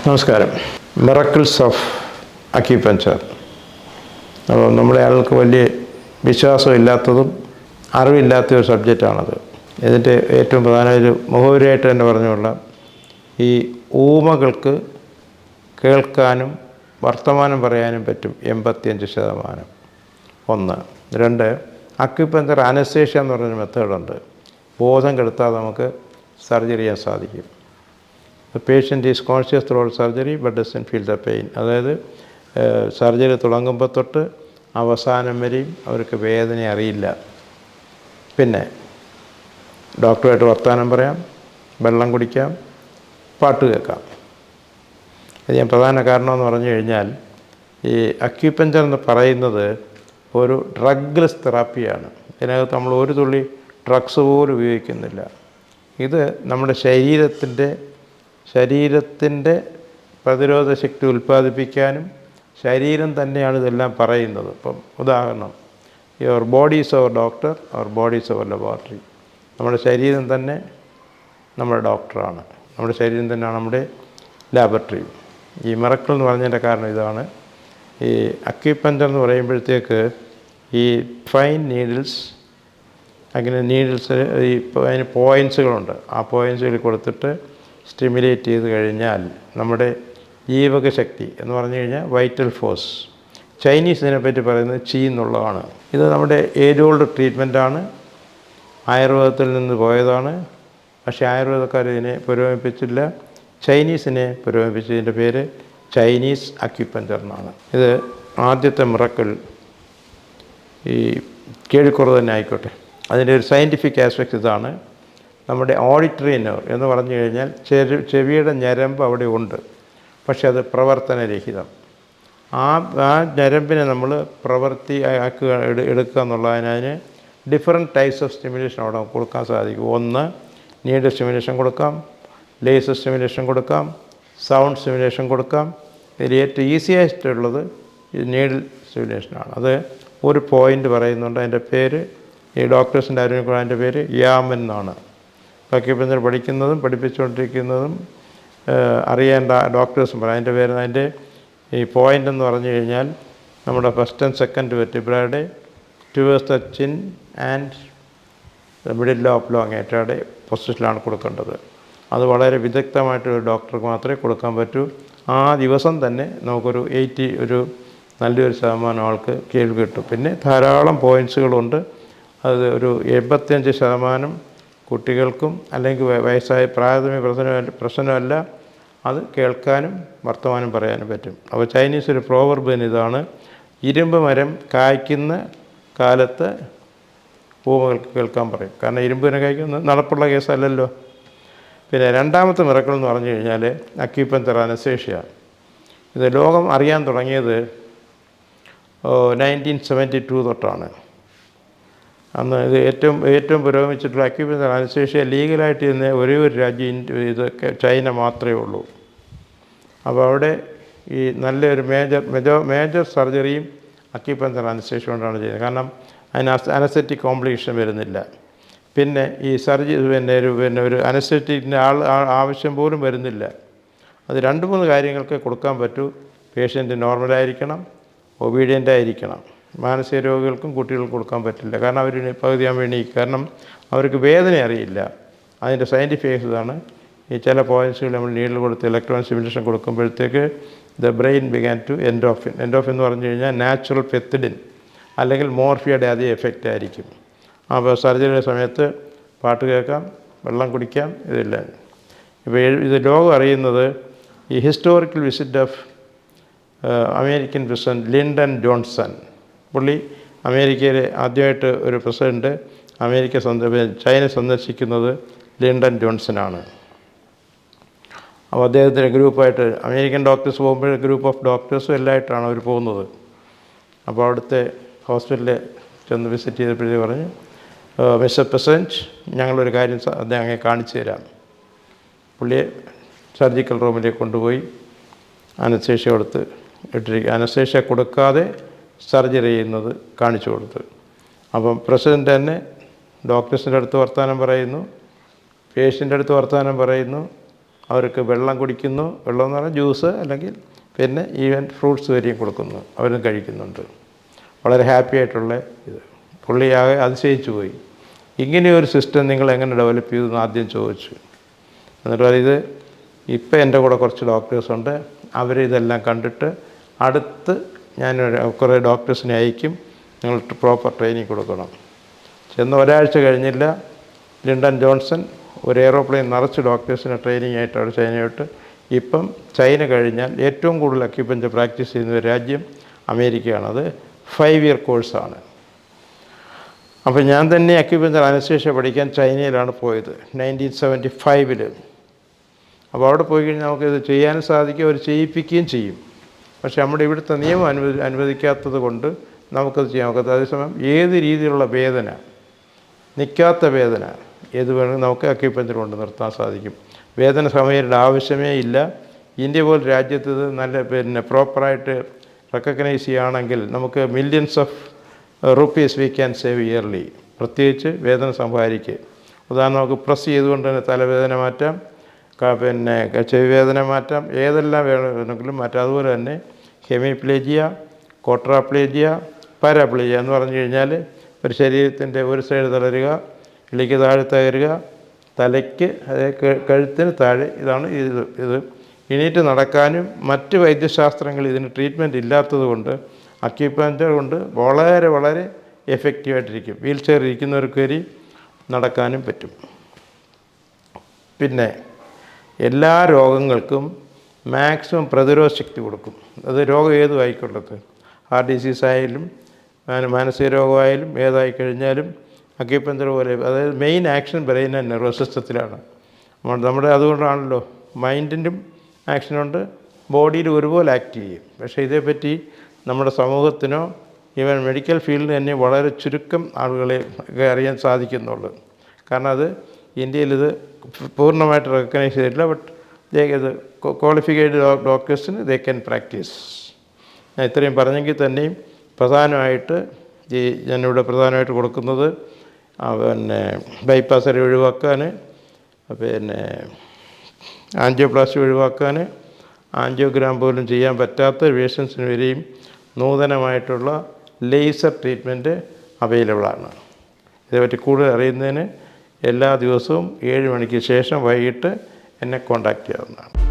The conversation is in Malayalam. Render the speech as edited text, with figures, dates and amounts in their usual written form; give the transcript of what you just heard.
നമസ്കാരം. Miracles of acupuncture. അപ്പോൾ നമ്മുടെ ആളുകൾക്ക് വലിയ വിശ്വാസമില്ലാത്തതും അറിവില്ലാത്ത ഒരു സബ്ജക്റ്റാണത്. ഇതിൻ്റെ ഏറ്റവും പ്രധാന ഒരു മുഖവുരയായിട്ട് തന്നെ പറഞ്ഞുള്ള ഈ ഊമകൾക്ക് കേൾക്കാനും വർത്തമാനം പറയാനും പറ്റും 85%. 1. 2. അക്യുപഞ്ചർ അനസ്തേഷ്യ എന്ന് പറഞ്ഞൊരു മെത്തേഡുണ്ട്. ബോധം കെടുത്താതെ നമുക്ക് സർജറി ചെയ്യാൻ സാധിക്കും. The patient is conscious throughout surgery but doesn't feel the pain. അതായത് സർജറി തുടങ്ങുമ്പോൾ തൊട്ട് അവസാനം വരെയും അവർക്ക് വേദന അറിയില്ല. പിന്നെ ഡോക്ടറുമായിട്ട് വർത്തമാനം പറയാം, വെള്ളം കുടിക്കാം, പാട്ട് കേൾക്കാം. ഇത് ഞാൻ പ്രധാന കാരണമെന്ന് പറഞ്ഞു കഴിഞ്ഞാൽ ഈ അക്യുപഞ്ചർ എന്ന് പറയുന്നത് ഒരു ഡ്രഗ്ലെസ് തെറാപ്പിയാണ്. ഇതിനകത്ത് നമ്മൾ ഒരു തുള്ളി ഡ്രഗ്സ് പോലും ഉപയോഗിക്കുന്നില്ല. ഇത് നമ്മുടെ ശരീരത്തിൻ്റെ പ്രതിരോധ ശക്തി ഉൽപ്പാദിപ്പിക്കാനും ശരീരം തന്നെയാണ് ഇതെല്ലാം പറയുന്നത്. ഇപ്പം ഉദാഹരണം, your body is our doctor, our body is our laboratory. നമ്മുടെ ശരീരം തന്നെ നമ്മുടെ ഡോക്ടറാണ്, നമ്മുടെ ശരീരം തന്നെയാണ് നമ്മുടെ ലാബറട്ടറി. ഈ മിറക്കിൾ എന്ന് പറഞ്ഞതിൻ്റെ കാരണം ഇതാണ്. ഈ അക്യുപഞ്ചർ എന്ന് പറയുമ്പോഴത്തേക്ക് ഈ ഫൈൻ നീഡിൽസ്, അങ്ങനെ നീഡിൽസ് അതിന് പോയിൻസുകളുണ്ട്. ആ പോയിൻസുകൾ കൊടുത്തിട്ട് സ്റ്റിമുലേറ്റ് ചെയ്ത് കഴിഞ്ഞാൽ നമ്മുടെ ജീവകശക്തി എന്ന് പറഞ്ഞു കഴിഞ്ഞാൽ വൈറ്റൽ ഫോഴ്സ്, ചൈനീസ് ഇതിനെപ്പറ്റി പറയുന്നത് ചി എന്നുള്ളതാണ്. ഇത് നമ്മുടെ ഏജ് ഓൾഡ് ട്രീറ്റ്മെൻറ്റാണ്, ആയുർവേദത്തിൽ നിന്ന് പോയതാണ്. പക്ഷേ ആയുർവേദക്കാർ ഇതിനെ പുരോഗമിപ്പിച്ചില്ല, ചൈനീസിനെ പുരോഗമിപ്പിച്ചതിൻ്റെ പേര് ചൈനീസ് അക്യുപഞ്ചർ എന്നാണ്. ഇത് ആദ്യത്തെ മിറക്കിൾ ഈ കേൾക്കുറവ് തന്നെ ആയിക്കോട്ടെ. അതിൻ്റെ ഒരു സയൻറ്റിഫിക് ആസ്പെക്റ്റ് ഇതാണ്. നമ്മുടെ ഓഡിറ്ററി നെർവ് എന്ന് പറഞ്ഞു കഴിഞ്ഞാൽ ചെവിയുടെ ഞരമ്പ് അവിടെ ഉണ്ട്, പക്ഷെ അത് പ്രവർത്തനരഹിതം. ആ ഞരമ്പിനെ നമ്മൾ പ്രവൃത്തി എടുക്കുക എന്നുള്ളതിന് ഡിഫറെൻറ്റ് ടൈപ്സ് ഓഫ് സ്റ്റിമുലേഷൻ അവിടെ കൊടുക്കാൻ സാധിക്കും. 1. നീഡിൽ സ്റ്റിമുലേഷൻ കൊടുക്കാം, ലേസർ സ്റ്റിമുലേഷൻ കൊടുക്കാം, സൗണ്ട് സ്റ്റിമുലേഷൻ കൊടുക്കാം. ഇതിൽ ഏറ്റവും ഈസിയായിട്ടുള്ളത് ഈ നീഡിൽ സ്റ്റിമുലേഷനാണ്. അത് ഒരു പോയിൻ്റ് പറയുന്നുണ്ട്. അതിൻ്റെ പേര് ഈ ഡോക്ടേഴ്സിൻ്റെ അറിവിൽ അതിൻ്റെ പേര് യാമൻ എന്നാണ്. അക്യുപഞ്ചർ പഠിക്കുന്നതും പഠിപ്പിച്ചുകൊണ്ടിരിക്കുന്നതും അറിയേണ്ട ഡോക്ടേഴ്സും പറയും. അതിൻ്റെ പേര്, അതിൻ്റെ ഈ പോയിൻ്റ് എന്ന് പറഞ്ഞു കഴിഞ്ഞാൽ നമ്മുടെ ഫസ്റ്റ് ആൻഡ് സെക്കൻഡ് വെർട്ടിബ്രയുടെ towards the chin and the middle of ലോങ്ങേറ്റയുടെ പൊസിഷനിലാണ് കൊടുക്കേണ്ടത്. അത് വളരെ വിദഗ്ധമായിട്ടൊരു ഡോക്ടർക്ക് മാത്രമേ കൊടുക്കാൻ പറ്റൂ. ആ ദിവസം തന്നെ നമുക്കൊരു ഒരു നല്ലൊരു ശതമാനം ആൾക്ക് കേൾവി കിട്ടും. പിന്നെ ധാരാളം പോയിൻറ്റ്സുകളുണ്ട്. അത് ഒരു 85% കുട്ടികൾക്കും അല്ലെങ്കിൽ വയസ്സായ പ്രാഥമിക പ്രശ്നമല്ല, അത് കേൾക്കാനും വർത്തമാനം പറയാനും പറ്റും. അപ്പോൾ ചൈനീസ് ഒരു പ്രോവർബ് ഇതാണ്: ഇരുമ്പ് മരം കായ്ക്കുന്ന കാലത്ത് ഊമകൾക്ക് കേൾക്കാൻ പറയും. കാരണം ഇരുമ്പിനെ കായ്ക്കുന്ന നടപ്പുള്ള കേസല്ലല്ലോ. പിന്നെ രണ്ടാമത്തെ മിറക്കിൾ എന്ന് പറഞ്ഞു കഴിഞ്ഞാൽ അക്യുപഞ്ചർ അനസ്തേഷ്യ. ഇത് ലോകം അറിയാൻ തുടങ്ങിയത് 1972 തൊട്ടാണ്. അന്ന് ഇത് ഏറ്റവും പുരോഗമിച്ചിട്ടുള്ള അക്യുപഞ്ചർ അനസ്തേഷ്യ ലീഗലായിട്ട് ചെയ്യുന്ന ഒരേ ഒരു രാജ്യം ഇതൊക്കെ ചൈന മാത്രമേ ഉള്ളൂ. അപ്പോൾ അവിടെ ഈ നല്ലൊരു മേജർ സർജറിയും അക്യുപഞ്ചർ അനസ്തേഷ്യ കൊണ്ടാണ് ചെയ്യുന്നത്. കാരണം അതിന് അനസ്തെറ്റിക് കോംപ്ലിക്കേഷൻ വരുന്നില്ല. പിന്നെ ഈ ഒരു അനസ്തെറ്റിക്കിൻ്റെ ആവശ്യം പോലും വരുന്നില്ല. അത് 2-3 കാര്യങ്ങൾക്ക് കൊടുക്കാൻ പറ്റൂ. പേഷ്യൻ്റ് നോർമലായിരിക്കണം, ഒബീഡിയൻ്റ് ആയിരിക്കണം. മാനസിക രോഗികൾക്കും കുട്ടികൾക്കും കൊടുക്കാൻ പറ്റില്ല. കാരണം അവർ പകുതിയാകുമ്പോൾ എണീക്കും. കാരണം അവർക്ക് വേദന അറിയില്ല. അതിൻ്റെ സയൻറ്റിഫിക് ഇതാണ്. ഈ ചില പോയിൻറ്റ്സുകൾ നമ്മൾ നീഡിൽ കൊടുത്ത് ഇലക്ട്രോൺ സ്റ്റിമുലേഷൻ കൊടുക്കുമ്പോഴത്തേക്ക് the brain began to endorphin എന്ന് പറഞ്ഞു കഴിഞ്ഞാൽ നാച്ചുറൽ പെത്തിഡിൻ അല്ലെങ്കിൽ മോർഫിയയുടെ അതേ എഫക്റ്റ് ആയിരിക്കും. അപ്പോൾ സർജറിയുടെ സമയത്ത് പാട്ട് കേൾക്കാം, വെള്ളം കുടിക്കാം, ഇതില്ല. ഇപ്പോൾ ഇത് ലോകം അറിയുന്നത് ഈ historical visit of American president Lyndon Johnson. പുള്ളി അമേരിക്കയിലെ ആദ്യമായിട്ട് ഒരു പ്രസിഡൻറ്റ് ചൈന സന്ദർശിക്കുന്നത് ലിൻഡൻ ജോൺസനാണ്. അപ്പോൾ അദ്ദേഹത്തിൻ്റെ ഗ്രൂപ്പായിട്ട് അമേരിക്കൻ ഡോക്ടേഴ്സ് പോകുമ്പോൾ ഗ്രൂപ്പ് ഓഫ് ഡോക്ടേഴ്സും എല്ലായിട്ടാണ് അവർ പോകുന്നത്. അപ്പോൾ അവിടുത്തെ ഹോസ്പിറ്റലിൽ ചെന്ന് വിസിറ്റ് ചെയ്തപ്പോഴേ പറഞ്ഞു, മിസ്റ്റർ പ്രസിഡൻറ്റ്, ഞങ്ങളൊരു കാര്യം അദ്ദേഹം അങ്ങനെ കാണിച്ചു തരാം. പുള്ളിയെ സർജിക്കൽ റൂമിലേക്ക് കൊണ്ടുപോയി അനസ്തേഷ്യ കൊടുത്ത് അനസ്തേഷ്യ കൊടുക്കാതെ സർജറി ചെയ്യുന്നത് കാണിച്ചു കൊടുത്ത്. അപ്പം പ്രസിഡൻ്റ് തന്നെ ഡോക്ടേഴ്സിൻ്റെ അടുത്ത് വർത്തമാനം പറയുന്നു, പേഷ്യൻ്റെ അടുത്ത് വർത്തമാനം പറയുന്നു, അവർക്ക് വെള്ളം കുടിക്കുന്നു, വെള്ളം എന്ന് പറഞ്ഞാൽ ജ്യൂസ്, അല്ലെങ്കിൽ പിന്നെ ഈവൻ ഫ്രൂട്ട്സ് വരെയും കൊടുക്കുന്നു, അവരും കഴിക്കുന്നുണ്ട്. വളരെ ഹാപ്പി ആയിട്ടുള്ള ഇത്. പുള്ളിയാകെ അതിശയിച്ചു പോയി. ഇങ്ങനെയൊരു സിസ്റ്റം നിങ്ങൾ എങ്ങനെ ഡെവലപ്പ് ചെയ്തു എന്ന് ആദ്യം ചോദിച്ചു. എന്നിട്ട് ഇത് ഇപ്പം എൻ്റെ കൂടെ കുറച്ച് ഡോക്ടേഴ്സുണ്ട്, അവരിതെല്ലാം കണ്ടിട്ട് അടുത്ത് ഞാൻ കുറേ ഡോക്ടേഴ്സിനെ അയക്കും, നിങ്ങൾ പ്രോപ്പർ ട്രെയിനിങ് കൊടുക്കണം. ചെന്ന് ഒരാഴ്ച കഴിഞ്ഞില്ല, ലിൻഡൻ ജോൺസൺ ഒരു എയ്റോപ്ലെയിൻ നിറച്ച് ഡോക്ടേഴ്സിനെ ട്രെയിനിങ് ആയിട്ട് അവിടെ ചൈനയോട്ട്. ഇപ്പം ചൈന കഴിഞ്ഞാൽ ഏറ്റവും കൂടുതൽ അക്യുപഞ്ചർ പ്രാക്ടീസ് ചെയ്യുന്ന ഒരു രാജ്യം അമേരിക്കയാണ്. അത് 5 ഇയർ കോഴ്സാണ്. അപ്പോൾ ഞാൻ തന്നെ അക്യുപഞ്ചർ അനസ്തേഷ്യ പഠിക്കാൻ ചൈനയിലാണ് പോയത് 1975. അപ്പോൾ അവിടെ പോയി കഴിഞ്ഞാൽ നമുക്കിത് ചെയ്യാനും സാധിക്കും, അവർ ചെയ്യിപ്പിക്കുകയും ചെയ്യും. പക്ഷേ നമ്മുടെ ഇവിടുത്തെ നിയമം അനുവദിക്കാത്തത് കൊണ്ട് നമുക്കത് ചെയ്യാൻ ഒക്കത്തില്ല. അതേസമയം ഏത് രീതിയിലുള്ള വേദന, നിൽക്കാത്ത വേദന ഏത് വേണമെങ്കിൽ നമുക്ക് അക്യുപഞ്ചർ കൊണ്ട് നിർത്താൻ സാധിക്കും. വേദന സമയരുടെ ആവശ്യമേ ഇല്ല. ഇന്ത്യ പോലെ രാജ്യത്ത് ഇത് നല്ല പ്രോപ്പറായിട്ട് റെക്കഗ്നൈസ് ചെയ്യുകയാണെങ്കിൽ നമുക്ക് millions of rupees we can save yearly. പ്രത്യേകിച്ച് വേദന സംഹാരിക്ക്. ഉദാഹരണം, നമുക്ക് പ്രസ് ചെയ്തുകൊണ്ട് തന്നെ തലവേദന മാറ്റാം, ചെവി വേദന മാറ്റാം, ഏതെല്ലാം വേണമെങ്കിലും മാറ്റാം. അതുപോലെ തന്നെ ഹെമിപ്ലേജിയ, കോട്രാപ്ലേജിയ, പാരാപ്ലേജിയ എന്ന് പറഞ്ഞു കഴിഞ്ഞാൽ ഒരു ശരീരത്തിൻ്റെ ഒരു സൈഡ് തളരുക, ഇളിക്ക് താഴെ തകരുക, തലയ്ക്ക് കഴുത്തിന് താഴെ, ഇതാണ് ഇത് എണീറ്റ് നടക്കാനും. മറ്റ് വൈദ്യശാസ്ത്രങ്ങൾ ഇതിന് ട്രീറ്റ്മെൻറ്റ് ഇല്ലാത്തത് കൊണ്ട് അക്യുപഞ്ചർ കൊണ്ട് വളരെ വളരെ എഫക്റ്റീവായിട്ടിരിക്കും. വീൽ ചെയർ ഇരിക്കുന്നവർക്ക് വരെ നടക്കാനും പറ്റും. പിന്നെ എല്ലാ രോഗങ്ങൾക്കും മാക്സിമം പ്രതിരോധ ശക്തി കൊടുക്കും. അത് രോഗം ഏതും ആയിക്കൊള്ളട്ടെ, ഹാർട്ട് ഡിസീസ് ആയാലും മാനസിക രോഗമായാലും ഏതായി കഴിഞ്ഞാലും അക്യുപഞ്ചർ പോലെ, അതായത് main action brain and nervous സിസ്റ്റത്തിലാണ്. നമ്മുടെ അതുകൊണ്ടാണല്ലോ മൈൻഡിനും ആക്ഷനുണ്ട്, ബോഡിയിൽ ഒരുപോലെ ആക്ട് ചെയ്യും. പക്ഷേ ഇതേപ്പറ്റി നമ്മുടെ സമൂഹത്തിനോ ഈവൻ മെഡിക്കൽ ഫീൽഡിൽ തന്നെ വളരെ ചുരുക്കം ആളുകളെ അറിയാൻ സാധിക്കുന്നുള്ളൂ. കാരണം അത് ഇന്ത്യയിൽ ഇത് പൂർണ്ണമായിട്ട് റെക്കഗ്നൈസ് ചെയ്തിട്ടില്ല. ബട്ട് ഇത് ക്വാളിഫൈഡ് ഡോക്ടേഴ്സിന് ദേ ക്യാൻ പ്രാക്ടീസ്. ഞാൻ ഇത്രയും പറഞ്ഞെങ്കിൽ തന്നെയും പ്രധാനമായിട്ട് ഞാനിവിടെ പ്രധാനമായിട്ട് കൊടുക്കുന്നത് ബൈപ്പാസ് സർജറി ഒഴിവാക്കാൻ, ആൻജിയോപ്ലാസ്റ്റി ഒഴിവാക്കാൻ, ആൻജിയോഗ്രാം പോലും ചെയ്യാൻ പറ്റാത്ത പേഷ്യൻസിന് വരെയും നൂതനമായിട്ടുള്ള ലേസർ ട്രീറ്റ്മെൻറ്റ് അവൈലബിളാണ്. ഇതേപറ്റി കൂടുതൽ അറിയുന്നതിന് എല്ലാ ദിവസവും 7 മണിക്ക് ശേഷം വൈകിട്ട് എന്നെ കോൺടാക്റ്റ് ചെയ്യാവുന്നതാണ്.